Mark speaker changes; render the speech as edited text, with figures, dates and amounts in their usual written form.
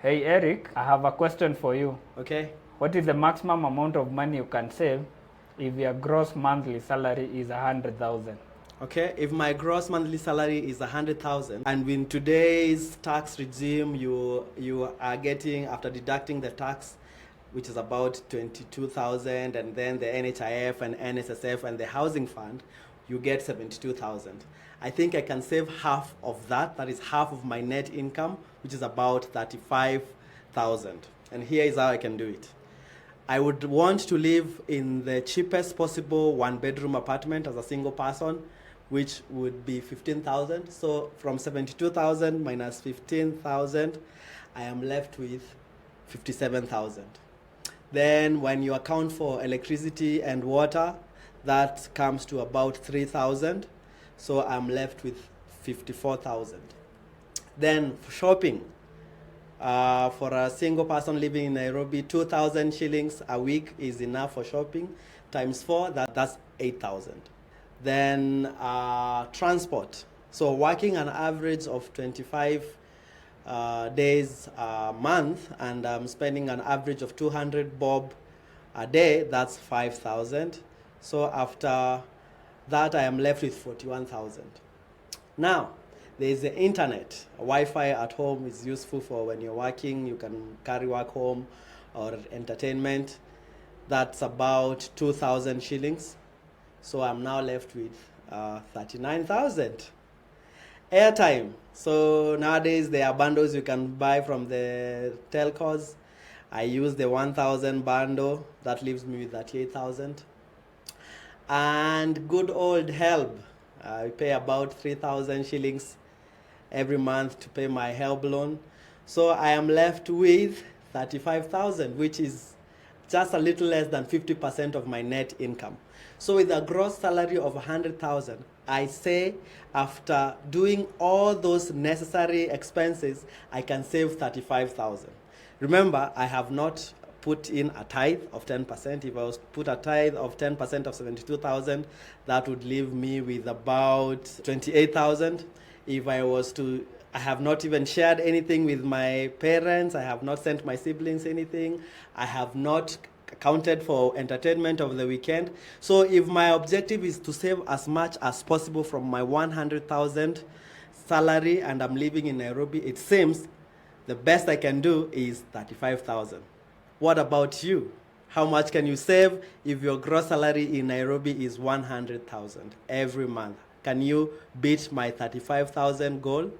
Speaker 1: Hey Eric, I have a question for you.
Speaker 2: Okay.
Speaker 1: What is the maximum amount of money you can save if your gross monthly salary is 100,000?
Speaker 2: Okay. If my gross monthly salary is 100,000, and in today's tax regime, you are getting, after deducting the tax, which is about 22,000, and then the NHIF and NSSF and the housing fund, you get 72,000. I think I can save half of that. That is half of my net income, which is about 35,000. And here is how I can do it. I would want to live in the cheapest possible one-bedroom apartment as a single person, which would be 15,000. So from 72,000 minus 15,000, I am left with 57,000. Then when you account for electricity and water, that comes to about 3,000. So I'm left with 54,000. Then for shopping, for a single person living in Nairobi, 2,000 shillings a week is enough for shopping. Times 4, that's 8,000. Then transport. So working an average of 25 days a month, and I'm spending an average of 200 bob a day, that's 5,000. So after that, I am left with 41,000. Now, there is the internet. Wi-Fi at home is useful for when you're working. You can carry work home or entertainment. That's about 2,000 shillings. So I'm now left with 39,000. Airtime. So nowadays there are bundles you can buy from the telcos. I use the 1,000 bundle. That leaves me with 38,000. And good old help. I pay about 3,000 shillings every month to pay my help loan. So I am left with 35,000, which is just a little less than 50% of my net income. So with a gross salary of 100,000, I say after doing all those necessary expenses, I can save 35,000. Remember, I have not put in a tithe of 10%. If I was to put a tithe of 10% of 72,000, that would leave me with about 28,000. If I was to, I have not even shared anything with my parents. I have not sent my siblings anything. I have not accounted for entertainment of the weekend. So if my objective is to save as much as possible from my 100,000 salary and I'm living in Nairobi, it seems the best I can do is 35,000. What about you? How much can you save if your gross salary in Nairobi is 100,000 every month? Can you beat my 35,000 goal?